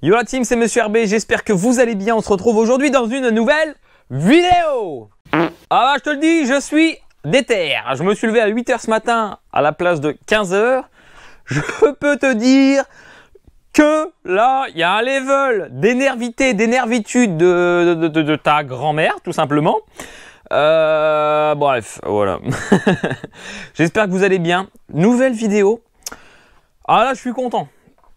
Yo la team, c'est Monsieur RB, j'espère que vous allez bien. On se retrouve aujourd'hui dans une nouvelle vidéo. Ah bah je te le dis, je suis déter. Je me suis levé à 8 h ce matin à la place de 15 h. Je peux te dire que là, il y a un level d'énervité, d'énervitude de ta grand-mère, tout simplement. Bref, voilà. J'espère que vous allez bien. Nouvelle vidéo. Ah là, je suis content.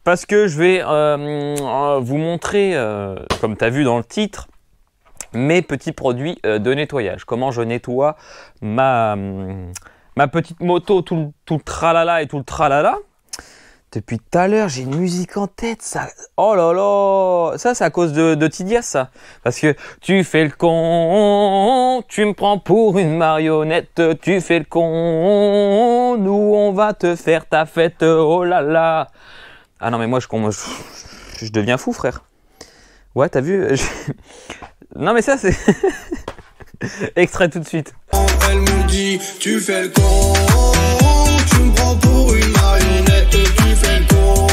Parce que je vais vous montrer, comme tu as vu dans le titre, mes petits produits de nettoyage. Comment je nettoie ma petite moto, tout le tralala et tout le tralala. Depuis tout à l'heure, j'ai une musique en tête, ça. Oh là là, ça c'est à cause de Tidias, ça. Parce que tu fais le con, tu me prends pour une marionnette, tu fais le con, nous on va te faire ta fête, oh là là. Ah non mais moi je deviens fou, frère. Ouais, t'as vu Non mais ça c'est extrait tout de suite. Elle me dit tu fais le con, tu me prends pour une marionnette, tu fais le con,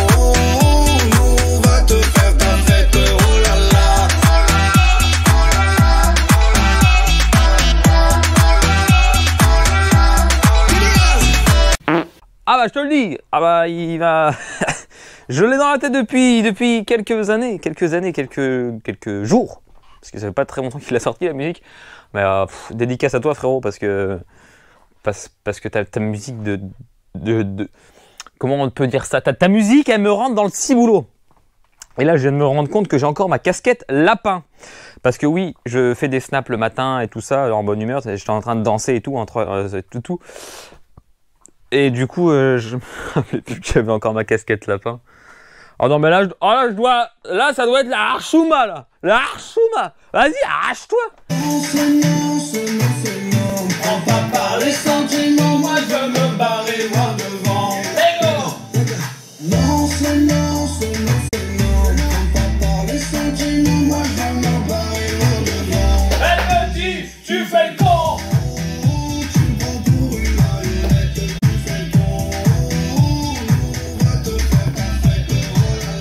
nous on va te faire ta fête, oh là là. Ah bah je te le dis, ah bah il va... Je l'ai dans la tête depuis quelques années, quelques jours. Parce que ça fait pas très longtemps qu'il a sorti la musique. Mais dédicace à toi frérot, parce que ta musique comment on peut dire ça, ta musique elle me rentre dans le ciboulot. Et là je viens de me rendre compte que j'ai encore ma casquette lapin. Parce que oui, je fais des snaps le matin et tout ça, en bonne humeur, j'étais en train de danser et tout, tout. Et du coup, je me rappelais plus que j'avais encore ma casquette lapin. Oh non, mais là, là, ça doit être la Archouma, là. La Archouma. Vas-y, arrache-toi. Non, prends pas par les sentiments, moi je veux me barrer loin devant. Non, c'est non, prends pas par les sentiments, moi je veux me barrer loin devant. Elle me dit, tu fais le con. Tu me prends pour une marionnette, tu fais le con. On va te faire ta fête, oh là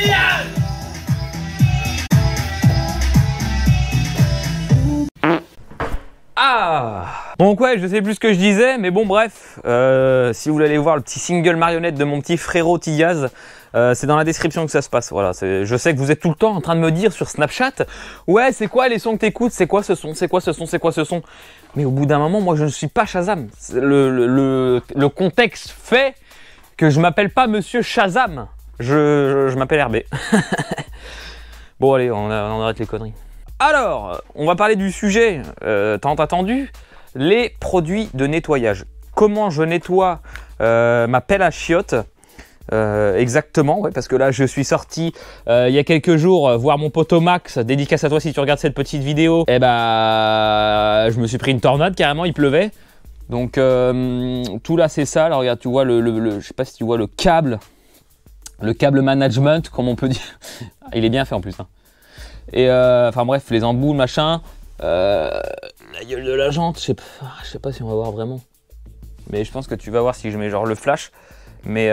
là. Ah. Donc ouais, je sais plus ce que je disais, mais bon bref, si vous voulez aller voir le petit single marionnette de mon petit frérot Tidiaz, c'est dans la description que ça se passe. Voilà, je sais que vous êtes tout le temps en train de me dire sur Snapchat, ouais c'est quoi les sons que t'écoutes, c'est quoi ce son, c'est quoi ce son, c'est quoi ce son. Mais au bout d'un moment, moi je ne suis pas Shazam. Le contexte fait que je m'appelle pas Monsieur Shazam, je m'appelle RB. Bon allez, on arrête les conneries. Alors, on va parler du sujet tant attendu, les produits de nettoyage. Comment je nettoie ma pelle à chiottes exactement, ouais, parce que là je suis sorti il y a quelques jours voir mon poteau Max, dédicace à toi si tu regardes cette petite vidéo. Et bah je me suis pris une tornade carrément, il pleuvait. Donc tout là c'est ça, alors regarde, tu vois je sais pas si tu vois le câble management, comme on peut dire. Il est bien fait en plus, hein. Et enfin bref, les embouts, machin, la gueule de la jante, je sais pas si on va voir vraiment. Mais je pense que tu vas voir si je mets genre le flash. Mais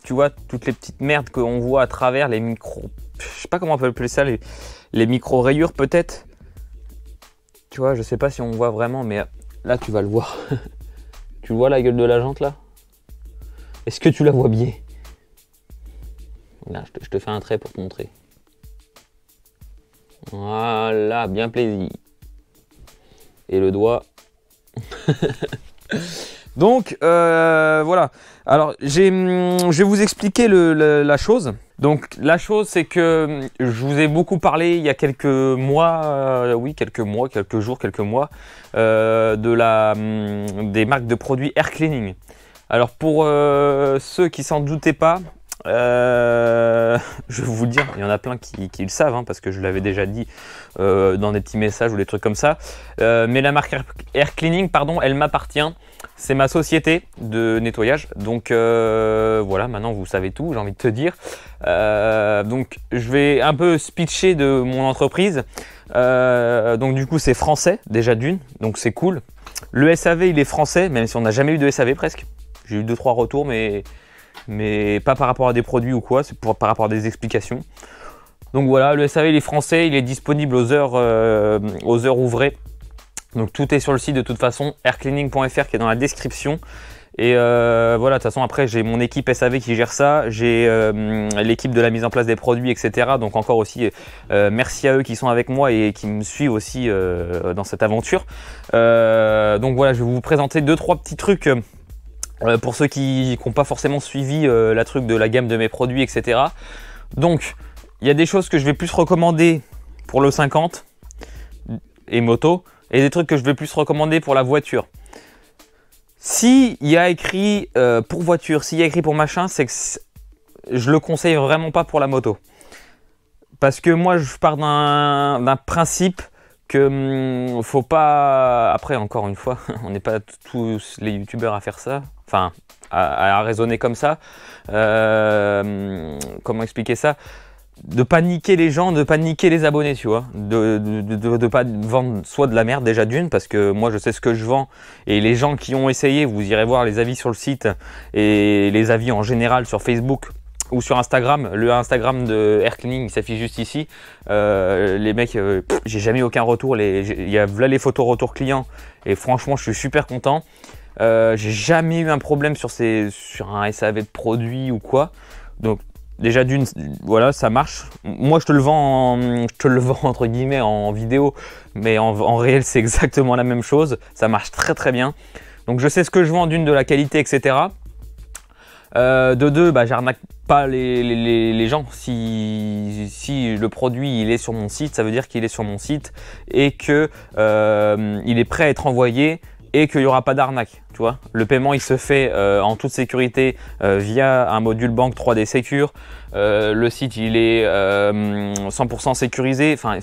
tu vois toutes les petites merdes qu'on voit à travers les micros, je sais pas comment on peut appeler ça, les micro rayures peut-être. Tu vois, je sais pas si on voit vraiment, mais là tu vas le voir. Tu vois la gueule de la jante là? Est-ce que tu la vois bien? Là, je te fais un trait pour te montrer. Voilà, bien plaisir. Et le doigt. Donc, voilà. Alors, je vais vous expliquer la chose. Donc, la chose, c'est que je vous ai beaucoup parlé il y a quelques mois, quelques jours, des marques de produits air cleaning. Alors, pour ceux qui s'en doutaient pas, je vais vous le dire, il y en a plein qui le savent, hein, parce que je l'avais déjà dit dans des petits messages ou des trucs comme ça. Mais la marque Air Cleaning, pardon, elle m'appartient. C'est ma société de nettoyage. Donc voilà, maintenant vous savez tout, j'ai envie de te dire. Donc je vais un peu pitcher de mon entreprise. Donc du coup c'est français déjà d'une, donc c'est cool. Le SAV il est français, même si on n'a jamais eu de SAV presque. J'ai eu 2-3 retours, mais pas par rapport à des produits ou quoi, c'est par rapport à des explications. Donc voilà, le SAV il est français, il est disponible aux heures ouvrées. Donc tout est sur le site de toute façon, aircleaning.fr qui est dans la description. Et voilà, de toute façon après j'ai mon équipe SAV qui gère ça, j'ai l'équipe de la mise en place des produits, etc. Donc encore aussi merci à eux qui sont avec moi et qui me suivent aussi dans cette aventure. Donc voilà, je vais vous présenter 2-3 petits trucs pour ceux qui n'ont pas forcément suivi la truc de la gamme de mes produits, etc. Donc il y a des choses que je vais plus recommander pour le 50 et moto, et des trucs que je vais plus recommander pour la voiture. S'il y a écrit pour voiture, s'il y a écrit pour machin, c'est que je le conseille vraiment pas pour la moto. Parce que moi, je pars d'un principe que faut pas... Après, encore une fois, on n'est pas tous les youtubeurs à faire ça. Enfin, à raisonner comme ça. Comment expliquer ça? De pas niquer les gens, de pas niquer les abonnés, tu vois, de pas vendre soit de la merde déjà d'une, parce que moi je sais ce que je vends, et les gens qui ont essayé, vous irez voir les avis sur le site et les avis en général sur Facebook ou sur Instagram. Le Instagram de Air Cleaning il s'affiche juste ici. Les mecs, j'ai jamais eu aucun retour, il y a là les photos retour client et franchement je suis super content. J'ai jamais eu un problème sur un SAV de produit ou quoi, donc déjà d'une, voilà, ça marche. Moi, je te le vends entre guillemets en vidéo, mais en réel, c'est exactement la même chose. Ça marche très très bien. Donc, je sais ce que je vends d'une, de la qualité, etc. De deux, bah, j'arnaque pas les gens. Si le produit il est sur mon site, ça veut dire qu'il est sur mon site et que il est prêt à être envoyé et qu'il n'y aura pas d'arnaque. Tu vois, le paiement il se fait en toute sécurité via un module banque 3D Secure. Le site il est 100% sécurisé. Enfin,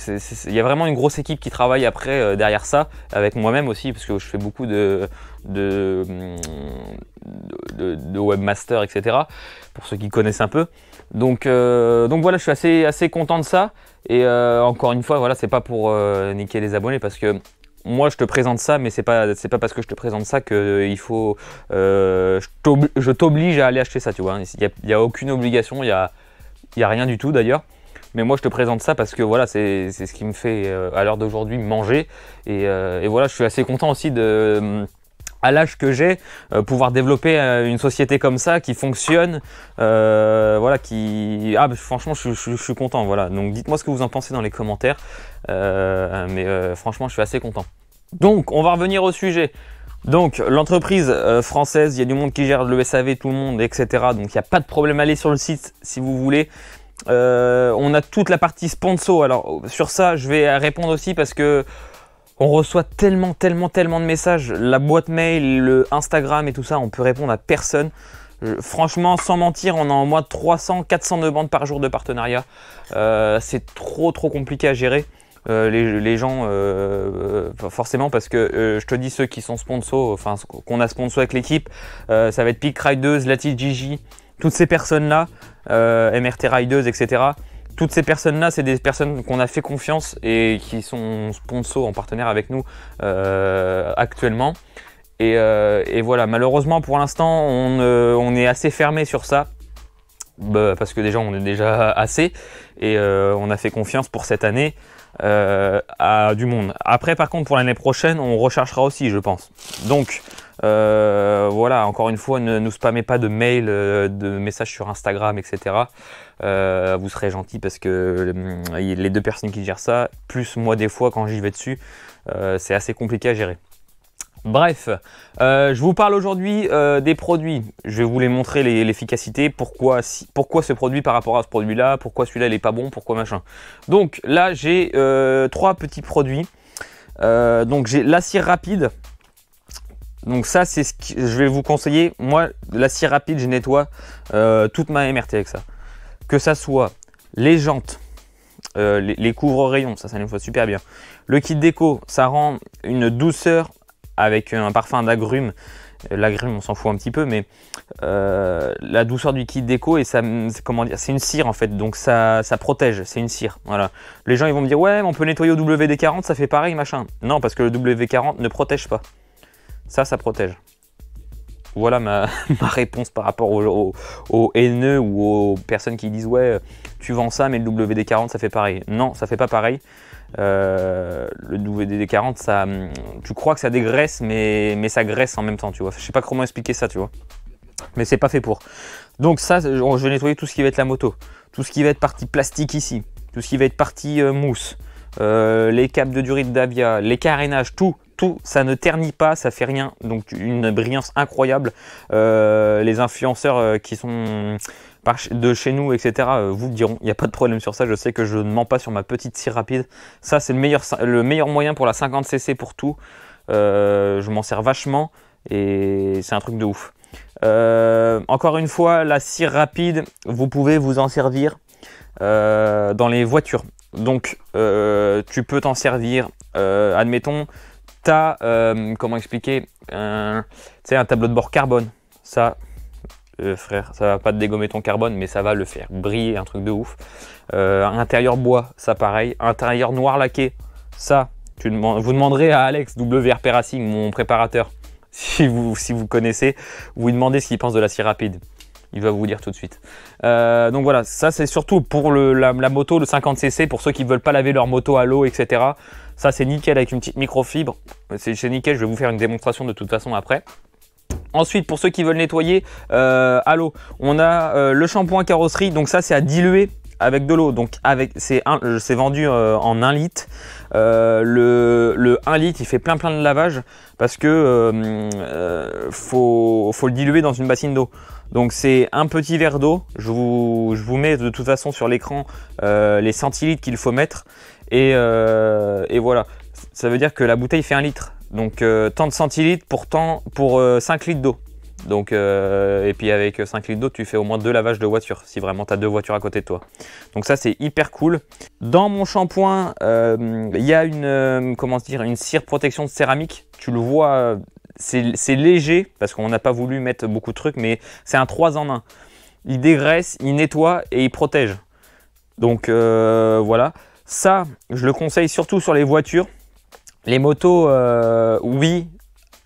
il y a vraiment une grosse équipe qui travaille après derrière ça, avec moi-même aussi, parce que je fais beaucoup de webmaster, etc. Pour ceux qui connaissent un peu. Donc voilà, je suis assez content de ça. Et encore une fois, voilà, c'est pas pour niquer les abonnés, parce que moi je te présente ça, mais c'est pas parce que je te présente ça que il faut je t'oblige à aller acheter ça, tu vois. Il y a aucune obligation, il y a rien du tout d'ailleurs. Mais moi je te présente ça parce que voilà, c'est ce qui me fait à l'heure d'aujourd'hui manger. Et voilà, je suis assez content aussi de à l'âge que j'ai, pouvoir développer une société comme ça qui fonctionne, voilà, franchement je suis content, voilà. Donc dites-moi ce que vous en pensez dans les commentaires, mais franchement je suis assez content. Donc on va revenir au sujet. Donc l'entreprise française, il y a du monde qui gère le SAV, tout le monde, etc. Donc il n'y a pas de problème, allez sur le site si vous voulez. On a toute la partie sponsor. Alors sur ça je vais répondre aussi parce que on reçoit tellement de messages, la boîte mail, le Instagram et tout ça, on peut répondre à personne. Franchement, sans mentir, on a en moins de 300-400 demandes par jour de partenariat. C'est trop compliqué à gérer. Les gens, forcément, parce que je te dis, ceux qui sont sponsors, enfin qu'on a sponsor avec l'équipe, ça va être Peak Riders, Lati Gigi, toutes ces personnes-là, MRT Riders, etc. Toutes ces personnes-là, c'est des personnes qu'on a fait confiance et qui sont sponsors en partenaire avec nous actuellement. Et voilà, malheureusement pour l'instant, on est assez fermé sur ça. Parce que déjà, on est déjà assez. Et on a fait confiance pour cette année à du monde. Après, par contre, pour l'année prochaine, on recherchera aussi, je pense. Donc, voilà, encore une fois, ne nous spammez pas de mails, de messages sur Instagram, etc. Vous serez gentils parce que les deux personnes qui gèrent ça, plus moi des fois quand j'y vais dessus, c'est assez compliqué à gérer. Bref, je vous parle aujourd'hui des produits. Je vais vous les montrer l'efficacité, pourquoi ce produit par rapport à ce produit-là, pourquoi celui-là il est pas bon, pourquoi machin. Donc là j'ai 3 petits produits. Donc j'ai la cire rapide. Donc ça c'est ce que je vais vous conseiller. Moi la cire rapide, je nettoie toute ma MRT avec ça. Que ça soit les jantes, les couvre-rayons, ça nettoie super bien. Le kit déco, ça rend une douceur avec un parfum d'agrumes. L'agrume on s'en fout un petit peu, mais la douceur du kit déco, et ça, comment dire, c'est une cire en fait, donc ça protège, c'est une cire, voilà. Les gens ils vont me dire ouais mais on peut nettoyer au WD-40, ça fait pareil machin. Non, parce que le WD-40 ne protège pas. Ça protège. Voilà ma réponse par rapport aux haineux ou aux personnes qui disent ouais, tu vends ça mais le WD-40 ça fait pareil. Non, ça fait pas pareil. Le WD-40, ça, tu crois que ça dégraisse, mais ça graisse en même temps, tu vois. Je sais pas comment expliquer ça, tu vois. Mais c'est pas fait pour. Donc ça, je vais nettoyer tout ce qui va être la moto, tout ce qui va être partie plastique ici, tout ce qui va être partie mousse, les câbles de durite d'Avia, les carénages, tout, ça ne ternit pas, ça fait rien. Donc une brillance incroyable. Les influenceurs qui sont de chez nous, etc. vous le diront, il n'y a pas de problème sur ça. Je sais que je ne mens pas sur ma petite cire rapide. Ça, c'est le meilleur moyen pour la 50cc pour tout. Je m'en sers vachement et c'est un truc de ouf. Encore une fois, la cire rapide, vous pouvez vous en servir dans les voitures. Donc, tu peux t'en servir, admettons, tu as, comment expliquer, un tableau de bord carbone. Ça, frère, ça va pas te dégommer ton carbone, mais ça va le faire briller, un truc de ouf. Intérieur bois, ça pareil. Intérieur noir laqué, ça, vous demanderez à Alex, WRP Racing, mon préparateur, si vous connaissez, vous lui demandez ce qu'il pense de la cire rapide. Il va vous dire tout de suite. Donc voilà, ça c'est surtout pour la moto, le 50cc, pour ceux qui ne veulent pas laver leur moto à l'eau, etc. Ça c'est nickel avec une petite microfibre. C'est nickel, je vais vous faire une démonstration de toute façon après. Ensuite, pour ceux qui veulent nettoyer à l'eau, on a le shampoing carrosserie. Donc ça c'est à diluer avec de l'eau. Donc c'est vendu en 1 litre. Le 1 litre, il fait plein de lavage parce que faut le diluer dans une bassine d'eau. Donc c'est un petit verre d'eau. Je vous mets de toute façon sur l'écran les centilitres qu'il faut mettre. Et voilà, ça veut dire que la bouteille fait 1 litre. Donc tant de centilitres pour 5 litres d'eau. Donc, et puis avec 5 litres d'eau, tu fais au moins 2 lavages de voiture, si vraiment tu as 2 voitures à côté de toi. Donc ça, c'est hyper cool. Dans mon shampoing, il y a une cire protection de céramique. Tu le vois, c'est léger, parce qu'on n'a pas voulu mettre beaucoup de trucs, mais c'est un 3 en 1. Il dégraisse, il nettoie et il protège. Donc voilà. Ça, je le conseille surtout sur les voitures. Les motos, oui,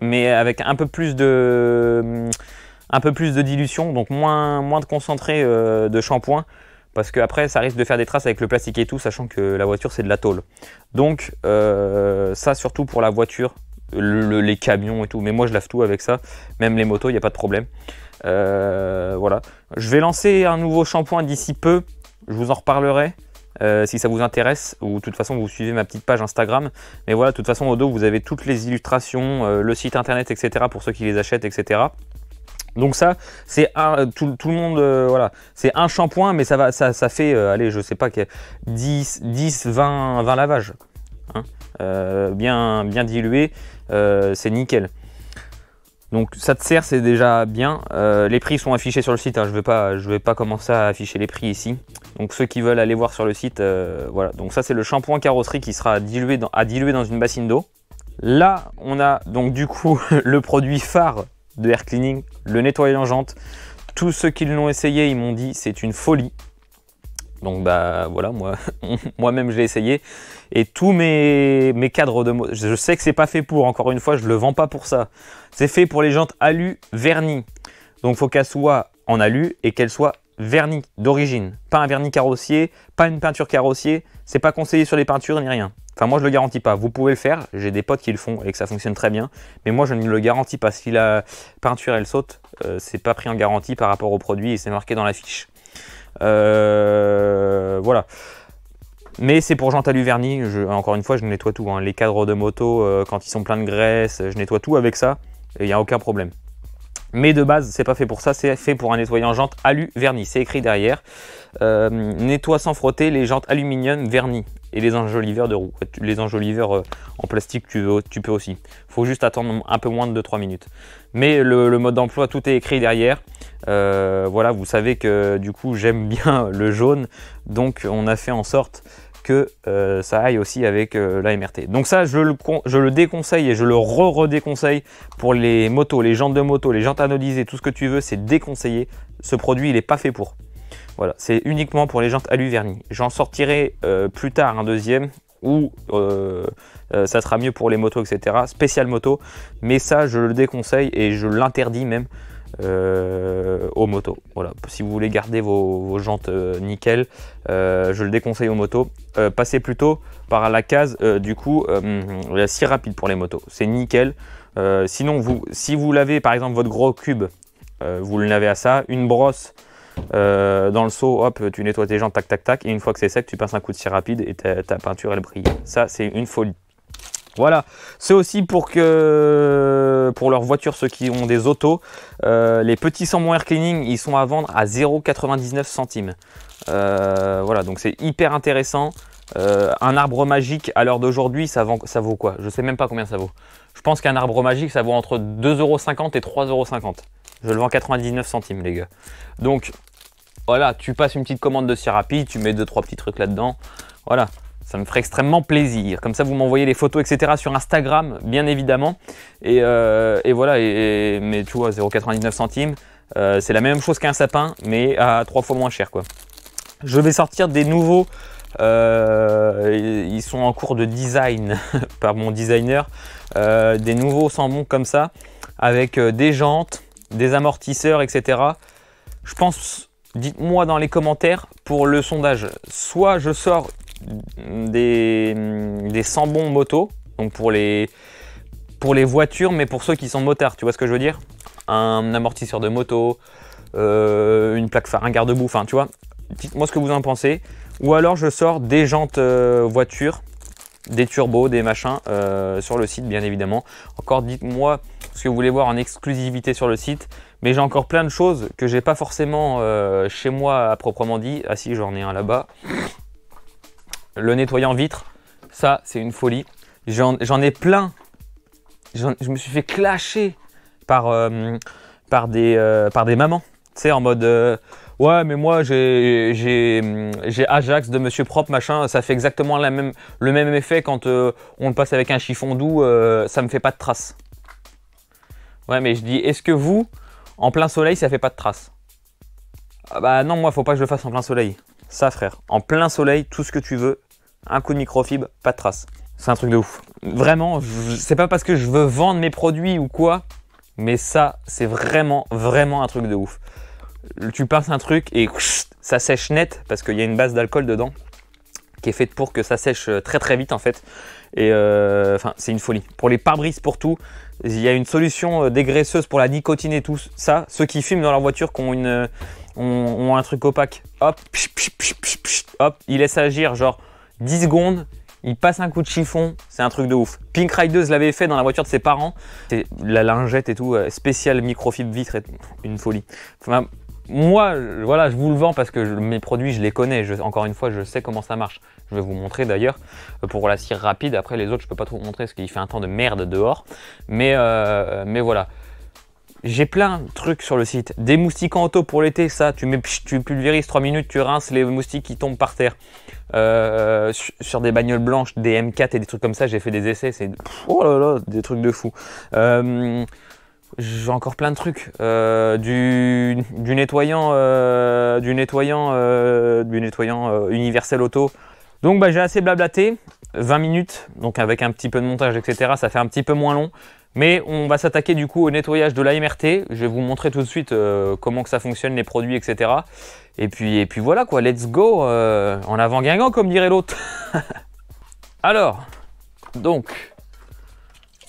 mais avec un peu plus de dilution, donc moins de concentré de shampoing, parce qu'après ça risque de faire des traces avec le plastique et tout, sachant que la voiture c'est de la tôle. Donc ça surtout pour la voiture, les camions et tout, mais moi je lave tout avec ça, même les motos, il n'y a pas de problème. Voilà, je vais lancer un nouveau shampoing d'ici peu, je vous en reparlerai. Si ça vous intéresse, ou de toute façon vous suivez ma petite page Instagram, mais voilà, de toute façon au dos vous avez toutes les illustrations, le site internet, etc. pour ceux qui les achètent, etc. Donc ça, c'est tout le monde, voilà, c'est un shampoing, mais ça fait, allez, je sais pas, 10, 20 lavages, hein, bien dilué, c'est nickel. Donc ça te sert, c'est déjà bien. Les prix sont affichés sur le site, hein. Je vais pas commencer à afficher les prix ici. Donc ceux qui veulent aller voir sur le site, voilà. Donc ça c'est le shampoing carrosserie qui sera dilué dans une bassine d'eau. Là on a donc du coup le produit phare de Air Cleaning, le nettoyant jante. Tous ceux qui l'ont essayé, ils m'ont dit c'est une folie. Donc bah voilà, moi-même je l'ai essayé. Et tous mes cadres de moto, je sais que c'est pas fait pour, encore une fois, je le vends pas pour ça. C'est fait pour les jantes alu vernis. Donc il faut qu'elles soient en alu et qu'elles soient vernis d'origine. Pas un vernis carrossier, pas une peinture carrossier. C'est pas conseillé sur les peintures ni rien. Enfin moi je le garantis pas. Vous pouvez le faire, j'ai des potes qui le font et que ça fonctionne très bien. Mais moi je ne le garantis pas. Si la peinture elle saute, c'est pas pris en garantie par rapport au produit et c'est marqué dans la fiche. Voilà. Mais c'est pour jantes alu vernis. Encore une fois, je nettoie tout, hein. Les cadres de moto, quand ils sont pleins de graisse, je nettoie tout avec ça. Et il n'y a aucun problème. Mais de base, c'est pas fait pour ça. C'est fait pour un nettoyant jante alu vernis. C'est écrit derrière. Nettoie sans frotter les jantes aluminium vernis et les enjoliveurs de roue. Les enjoliveurs en plastique, tu peux aussi. Il faut juste attendre un peu moins de 2-3 minutes. Mais le mode d'emploi, tout est écrit derrière. Voilà, vous savez que du coup, j'aime bien le jaune. Donc, on a fait en sorte que ça aille aussi avec la MRT. Donc ça, je le déconseille et je le redéconseille pour les motos, les jantes de moto, les jantes anodisées, tout ce que tu veux, c'est déconseillé. Ce produit, il n'est pas fait pour. Voilà, c'est uniquement pour les jantes alu vernis. J'en sortirai plus tard un deuxième ou ça sera mieux pour les motos, etc. Spécial moto, mais ça je le déconseille et je l'interdis même aux motos. Voilà, si vous voulez garder vos jantes nickel, je le déconseille aux motos. Passez plutôt par la case du coup la scie rapide pour les motos, c'est nickel. Sinon si vous lavez par exemple votre gros cube, vous le lavez à ça, une brosse dans le seau, hop, tu nettoies tes jantes, tac tac tac, et une fois que c'est sec, tu passes un coup de scie rapide et ta peinture elle brille. Ça c'est une folie. Voilà, c'est aussi pour leurs voitures, ceux qui ont des autos, les petits sambons air cleaning, ils sont à vendre à 0,99 centimes. Voilà, donc c'est hyper intéressant. Un arbre magique à l'heure d'aujourd'hui, ça vaut quoi? Je sais même pas combien ça vaut. Je pense qu'un arbre magique, ça vaut entre 2,50 € et 3,50 €. Je le vends 99 centimes, les gars. Donc, voilà, tu passes une petite commande de scie rapide, tu mets 2-3 petits trucs là-dedans. Voilà. Ça me ferait extrêmement plaisir. Comme ça, vous m'envoyez les photos, etc. sur Instagram, bien évidemment. Et voilà, mais tu vois, 0,99 centimes, c'est la même chose qu'un sapin, mais à 3 fois moins cher, quoi. Je vais sortir des nouveaux, ils sont en cours de design par mon designer, des nouveaux sambons comme ça, avec des jantes, des amortisseurs, etc. Je pense, dites-moi dans les commentaires pour le sondage, soit je sors des sambons moto, donc pour les voitures, mais pour ceux qui sont motards, tu vois ce que je veux dire, un amortisseur de moto, une plaque phare, un garde-boue, enfin tu vois, dites-moi ce que vous en pensez. Ou alors je sors des jantes voiture, des turbos, des machins sur le site, bien évidemment. Encore dites-moi ce que vous voulez voir en exclusivité sur le site, mais j'ai encore plein de choses que j'ai pas forcément chez moi à proprement dit. Ah si, j'en ai un là-bas. Le nettoyant vitre, ça c'est une folie. J'en ai plein. Je me suis fait clasher par des mamans. Tu sais, en mode ouais, mais moi j'ai Ajax de Monsieur Propre, machin, ça fait exactement le même effet quand on le passe avec un chiffon doux, ça me fait pas de traces. Ouais, mais je dis, est-ce que vous, en plein soleil, ça fait pas de traces? Ah bah non, moi faut pas que je le fasse en plein soleil. Ça, frère, en plein soleil, tout ce que tu veux, un coup de microfibre, pas de traces. C'est un truc de ouf. Vraiment, c'est pas parce que je veux vendre mes produits ou quoi, mais ça, c'est vraiment un truc de ouf. Tu pinces un truc et ça sèche net parce qu'il y a une base d'alcool dedans qui est faite pour que ça sèche très vite en fait. Et enfin, c'est une folie. Pour les pare-brises, pour tout, il y a une solution dégraisseuse pour la nicotine et tout ça. Ceux qui fument dans leur voiture, qui ont un truc opaque, hop, hop, ils laissent agir genre 10 secondes. Il passe un coup de chiffon, c'est un truc de ouf. Pink Rideuse l'avait fait dans la voiture de ses parents. C'est la lingette et tout, spécial microfibre vitre, une folie. Enfin, moi, voilà, je vous le vends parce que mes produits, je les connais. Encore une fois, je sais comment ça marche. Je vais vous montrer d'ailleurs pour la cire rapide. Après, les autres, je peux pas trop vous montrer parce qu'il fait un temps de merde dehors. Mais voilà. J'ai plein de trucs sur le site. Des moustiques en auto pour l'été, ça, tu pulvérises 3 minutes, tu rinces les moustiques qui tombent par terre. Sur des bagnoles blanches, des M4 et des trucs comme ça, j'ai fait des essais, c'est oh là là, des trucs de fou. J'ai encore plein de trucs, du nettoyant universel auto. Donc bah, j'ai assez blablaté, 20 minutes, donc avec un petit peu de montage, etc. Ça fait un petit peu moins long. Mais on va s'attaquer du coup au nettoyage de l'AMRT. Je vais vous montrer tout de suite comment que ça fonctionne, les produits, etc. Et puis voilà quoi, let's go, en avant Guingamp comme dirait l'autre. Alors, donc,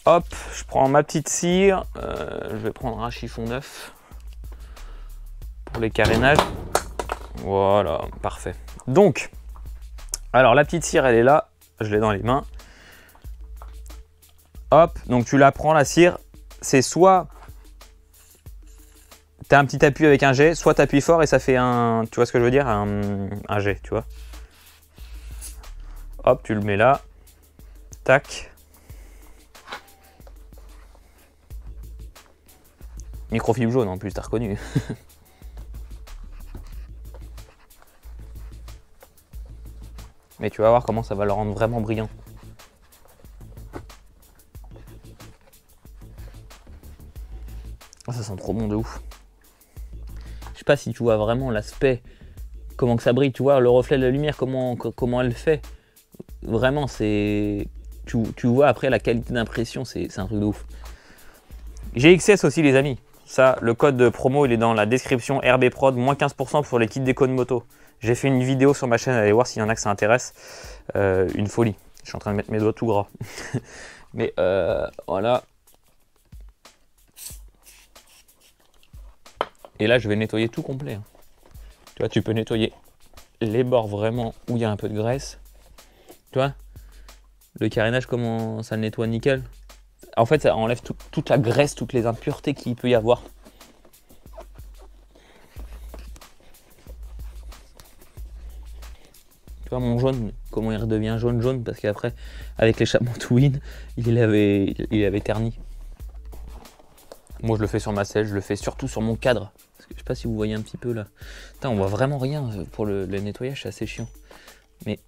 hop, je prends ma petite cire. Je vais prendre un chiffon neuf pour les carénages. Voilà, parfait. Donc, alors la petite cire elle est là, je l'ai dans les mains. Hop, donc tu la prends la cire, c'est soit tu as un petit appui avec un jet, soit tu appuies fort et ça fait un, tu vois ce que je veux dire, un jet, tu vois. Hop, tu le mets là, tac. Microfibre jaune en plus, t'as reconnu. Mais tu vas voir comment ça va le rendre vraiment brillant. Ça sent trop bon de ouf. Je sais pas si tu vois vraiment l'aspect, comment que ça brille, tu vois le reflet de la lumière, comment elle fait. vraiment, c'est... Tu vois après la qualité d'impression, c'est un truc de ouf. GXS aussi les amis. Ça, le code de promo, il est dans la description. RB Prod, moins 15% pour les kits déco de moto. J'ai fait une vidéo sur ma chaîne, allez voir s'il y en a que ça intéresse. Une folie. Je suis en train de mettre mes doigts tout gras. Mais voilà. Et là, je vais nettoyer tout complet. Hein. Tu vois, tu peux nettoyer les bords vraiment où il y a un peu de graisse. Tu vois, le carénage, comment ça le nettoie nickel. En fait, ça enlève toute la graisse, toutes les impuretés qu'il peut y avoir. Tu vois, mon jaune, comment il redevient jaune, parce qu'après, avec l'échappement Twin, il avait terni. Moi, je le fais sur ma selle, je le fais surtout sur mon cadre. Parce que, je sais pas si vous voyez un petit peu là. Putain, on voit vraiment rien pour le nettoyage, c'est assez chiant. Mais,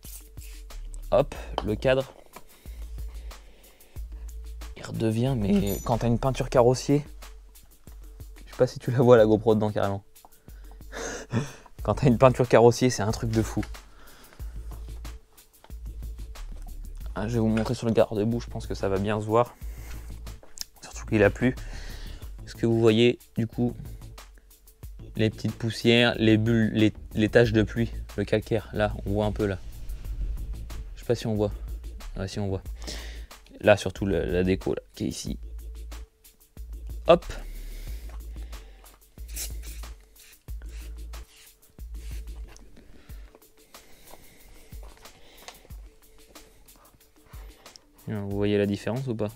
hop, le cadre. Il redevient, mais quand tu as une peinture carrossier, je sais pas si tu la vois la GoPro dedans carrément. Quand tu as une peinture carrossier, c'est un truc de fou. Ah, je vais vous montrer sur le garde-boue, je pense que ça va bien se voir. Surtout qu'il a plu. Est-ce que vous voyez du coup les petites poussières, les bulles, les taches de pluie, le calcaire, là, on voit un peu là. Je sais pas si on voit. Ah, si on voit. Là, surtout la déco là, qui est ici. Hop. Vous voyez la différence ou pas?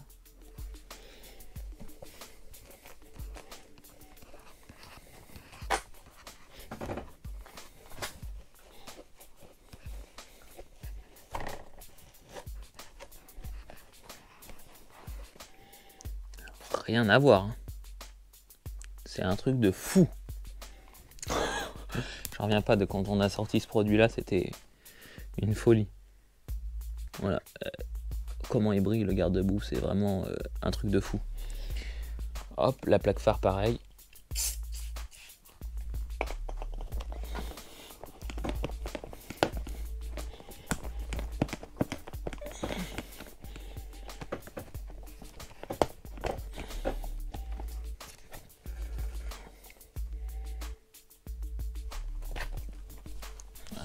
Rien à voir. Hein. C'est un truc de fou. Je reviens pas de quand on a sorti ce produit là, c'était une folie. Voilà. Comment il brille le garde-boue, c'est vraiment un truc de fou. Hop, la plaque phare pareil.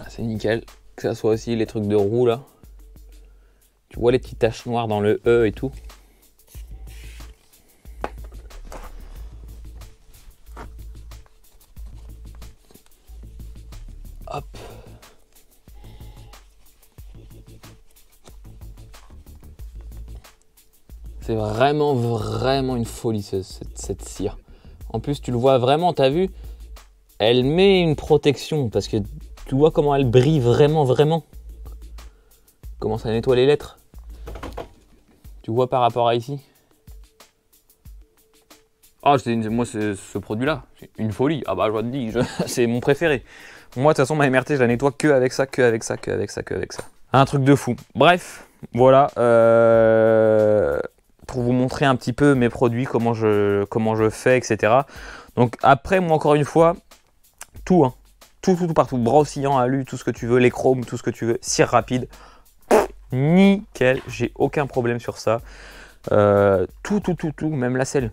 C'est nickel, que ça soit aussi les trucs de roue là. Tu vois les petites taches noires dans le E et tout. Hop. C'est vraiment une folie cette cire. En plus tu le vois vraiment, t'as vu, elle met une protection parce que tu vois comment elle brille vraiment. Comment ça nettoie les lettres. Tu vois par rapport à ici. Ah, moi c'est ce produit là, c'est une folie. Ah bah je te dis, c'est mon préféré. Moi de toute façon ma MRT je la nettoie que avec ça. Un truc de fou. Bref, voilà. Pour vous montrer un petit peu mes produits, comment je fais, etc. Donc après moi encore une fois, tout hein. Tout partout, bras oscillants, alu, tout ce que tu veux, les chromes, tout ce que tu veux, cire rapide, nickel, j'ai aucun problème sur ça. Tout, même la selle.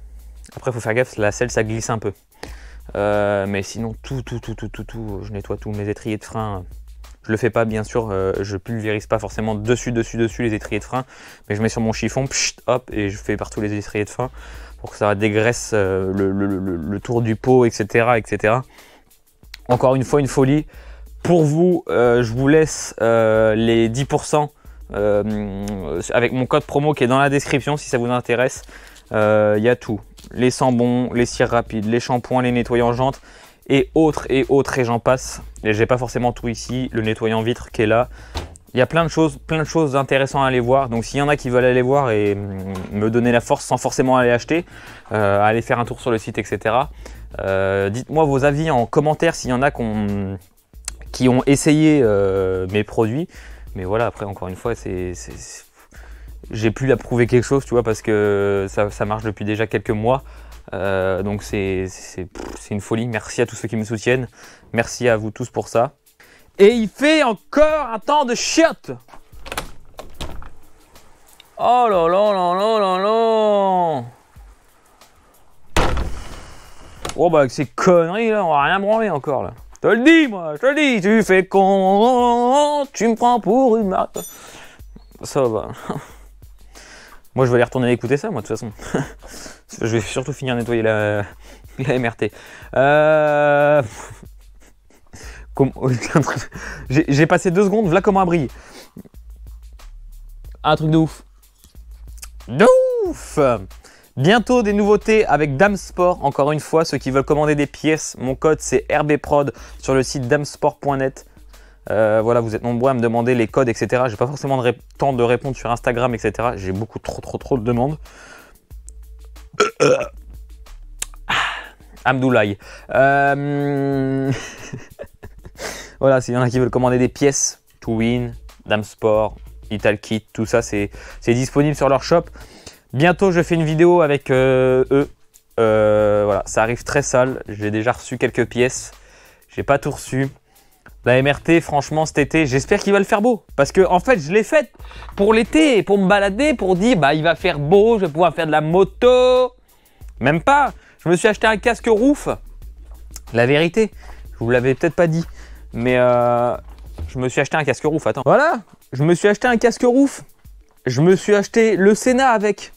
Après, il faut faire gaffe, la selle, ça glisse un peu. Mais sinon, tout, je nettoie tous mes étriers de frein. Je le fais pas, bien sûr, je pulvérise pas forcément dessus les étriers de frein, mais je mets sur mon chiffon, pchit, hop, et je fais partout les étriers de frein pour que ça dégraisse le tour du pot, etc. Encore une fois, une folie. Pour vous, je vous laisse les 10% avec mon code promo qui est dans la description si ça vous intéresse. Il y a tout. Les sambons, les cires rapides, les shampoings, les nettoyants jantes et autres et j'en passe. Et j'ai pas forcément tout ici. Le nettoyant vitre qui est là. Il y a plein de choses intéressantes à aller voir. Donc s'il y en a qui veulent aller voir et me donner la force sans forcément aller acheter, aller faire un tour sur le site, etc. Dites-moi vos avis en commentaire s'il y en a qui ont essayé mes produits. Mais voilà, après encore une fois, j'ai plus à prouver quelque chose, tu vois, parce que ça marche depuis déjà quelques mois. Donc c'est une folie. Merci à tous ceux qui me soutiennent. Merci à vous tous pour ça. Et il fait encore un temps de chiottes. Oh là là là là là là. Oh bah avec ces conneries là, on va rien branler encore là. Je te le dis moi, je te le dis, tu fais con, tu me prends pour une marque. Ça va. Moi je vais aller retourner écouter ça moi de toute façon. Je vais surtout finir à nettoyer la MRT. J'ai passé 2 secondes, voilà comment elle brille. Un truc de ouf. De ouf! Bientôt des nouveautés avec Damsport. Encore une fois, ceux qui veulent commander des pièces, mon code c'est RBProd sur le site damsport.net. Voilà, vous êtes nombreux à me demander les codes, etc. J'ai pas forcément de temps de répondre sur Instagram, etc. J'ai beaucoup trop de demandes. Amdoulaye. Voilà, s'il y en a qui veulent commander des pièces, To Win, Damsport, Italkit, tout ça, c'est disponible sur leur shop. Bientôt, je fais une vidéo avec eux. Voilà, ça arrive très sale. J'ai déjà reçu quelques pièces. J'ai pas tout reçu. La MRT, franchement, cet été, j'espère qu'il va le faire beau. Parce que, en fait, je l'ai faite pour l'été, pour me balader, pour dire, bah, il va faire beau, je vais pouvoir faire de la moto. Même pas. Je me suis acheté un casque roof. La vérité, je vous l'avais peut-être pas dit. Mais je me suis acheté un casque roof. Attends. Voilà, je me suis acheté un casque roof. Je me suis acheté le Sénat avec.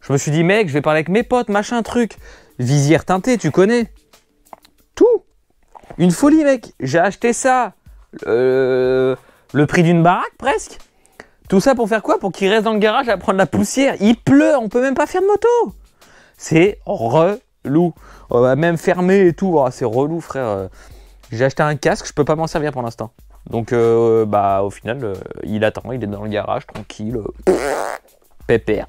Je me suis dit, mec, je vais parler avec mes potes, machin truc. Visière teintée, tu connais. Tout. Une folie, mec. J'ai acheté ça. Le prix d'une baraque, presque. Tout ça pour faire quoi? Pour qu'il reste dans le garage à prendre la poussière. Il pleut, on peut même pas faire de moto. C'est relou. On va même fermer et tout. Oh, c'est relou, frère. J'ai acheté un casque, je peux pas m'en servir pour l'instant. Donc, bah, au final, il attend. Il est dans le garage, tranquille. Pépère.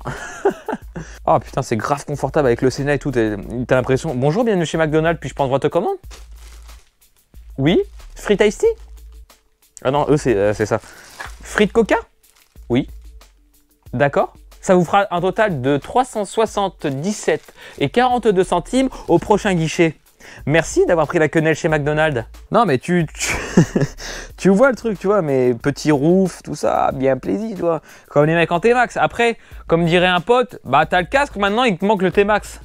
Oh putain, c'est grave confortable avec le Sénat et tout. T'as l'impression. Bonjour, bienvenue chez McDonald's. Puis je prends votre commande? Oui. Frites Ice Tea? Ah non, eux, c'est ça. Frites Coca? Oui. D'accord. Ça vous fera un total de 377 et 42 centimes au prochain guichet. Merci d'avoir pris la quenelle chez McDonald's. Non mais tu vois le truc, tu vois, mais petit roof, tout ça, bien plaisir, tu vois. Comme les mecs en T-Max. Après, comme dirait un pote, bah t'as le casque, maintenant il te manque le T-Max.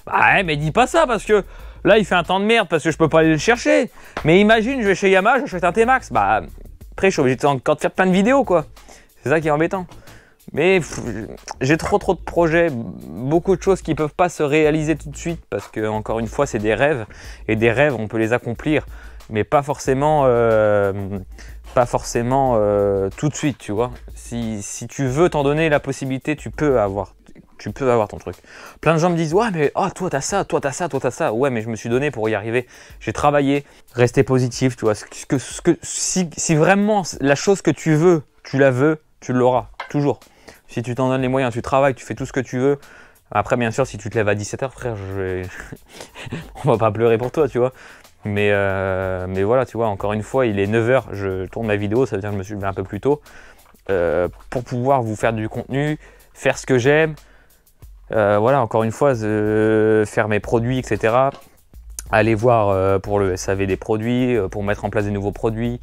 Bah ouais, mais dis pas ça parce que là il fait un temps de merde parce que je peux pas aller le chercher. Mais imagine, je vais chez Yamaha, j'achète un T-Max. Bah après je suis obligé encore de faire plein de vidéos quoi. C'est ça qui est embêtant. Mais j'ai trop de projets, beaucoup de choses qui ne peuvent pas se réaliser tout de suite parce que, encore une fois, c'est des rêves. Et des rêves, on peut les accomplir, mais pas forcément tout de suite, tu vois. Si tu veux t'en donner la possibilité, tu peux avoir ton truc. Plein de gens me disent, ouais, mais oh, toi, t'as ça, toi, t'as ça, toi, t'as ça. Ouais, mais je me suis donné pour y arriver. J'ai travaillé, rester positif, tu vois. Si vraiment la chose que tu veux, tu la veux, tu l'auras, toujours. Si tu t'en donnes les moyens, tu travailles, tu fais tout ce que tu veux. Après, bien sûr, si tu te lèves à 17h, frère, on va pas pleurer pour toi, tu vois. Mais voilà, tu vois, encore une fois, il est 9h, je tourne ma vidéo, ça veut dire que je me suis levé un peu plus tôt. Pour pouvoir vous faire du contenu, faire ce que j'aime. Voilà, encore une fois, faire mes produits, etc. Aller voir pour le SAV des produits, pour mettre en place des nouveaux produits,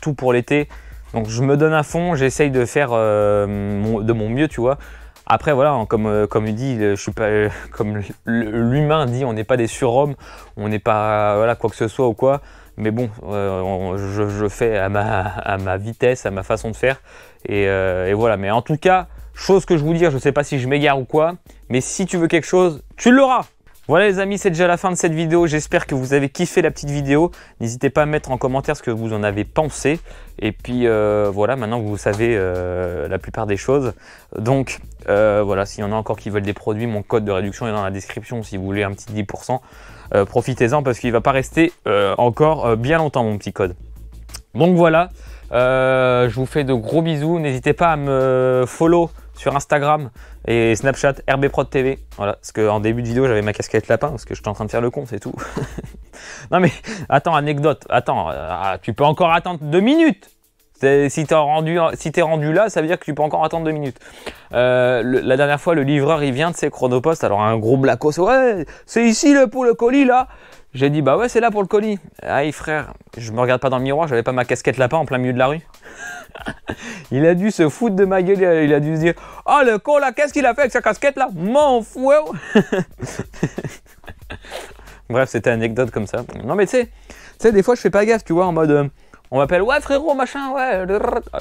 tout pour l'été. Donc je me donne à fond, j'essaye de faire de mon mieux, tu vois. Après voilà, comme il dit, je suis pas comme l'humain dit, on n'est pas des surhommes, on n'est pas voilà quoi que ce soit ou quoi. Mais bon, je fais à ma vitesse, à ma façon de faire. Et voilà. Mais en tout cas, chose que je vous dis, je ne sais pas si je m'égare ou quoi, mais si tu veux quelque chose, tu l'auras. Voilà les amis, c'est déjà la fin de cette vidéo. J'espère que vous avez kiffé la petite vidéo. N'hésitez pas à mettre en commentaire ce que vous en avez pensé. Et puis voilà, maintenant vous savez la plupart des choses. Donc voilà, s'il y en a encore qui veulent des produits, mon code de réduction est dans la description si vous voulez un petit 10%. Profitez-en parce qu'il ne va pas rester encore bien longtemps mon petit code. Donc voilà, je vous fais de gros bisous. N'hésitez pas à me follow sur Instagram et Snapchat RBProd TV. Voilà, parce qu'en début de vidéo j'avais ma casquette lapin parce que j'étais en train de faire le con, c'est tout. Non mais attends, anecdote, attends, tu peux encore attendre 2 minutes. Si t'es rendu là, ça veut dire que tu peux encore attendre 2 minutes. La dernière fois, le livreur, il vient de ses Chronopost, alors un gros blacos, ouais, c'est ici pour le colis là. J'ai dit, bah ouais, c'est là pour le colis. Aïe frère, je me regarde pas dans le miroir, j'avais pas ma casquette lapin en plein milieu de la rue. Il a dû se foutre de ma gueule, il a dû se dire, oh le con là, qu'est-ce qu'il a fait avec sa casquette là? M'en fous. Bref, c'était une anecdote comme ça. Non mais tu sais, des fois je fais pas gaffe, tu vois, en mode... on m'appelle, ouais frérot, machin, ouais.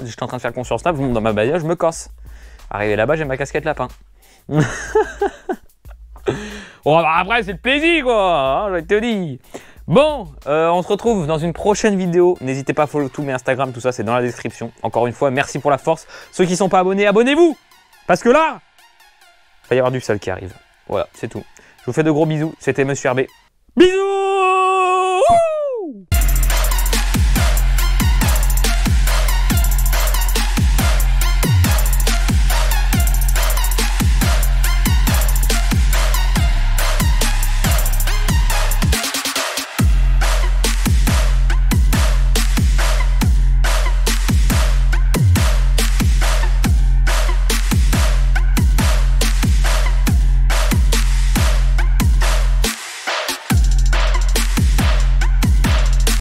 J'étais en train de faire conscience snap, je monte dans ma bagnole, je me casse. Arrivé là-bas, j'ai ma casquette lapin. Bon, bah après, c'est le plaisir, quoi, hein, je te dis. Bon, on se retrouve dans une prochaine vidéo. N'hésitez pas à follow tous mes Instagram, tout ça, c'est dans la description. Encore une fois, merci pour la force. Ceux qui ne sont pas abonnés, abonnez-vous. Parce que là, il va y avoir du sale qui arrive. Voilà, c'est tout. Je vous fais de gros bisous. C'était Monsieur RB. Bisous!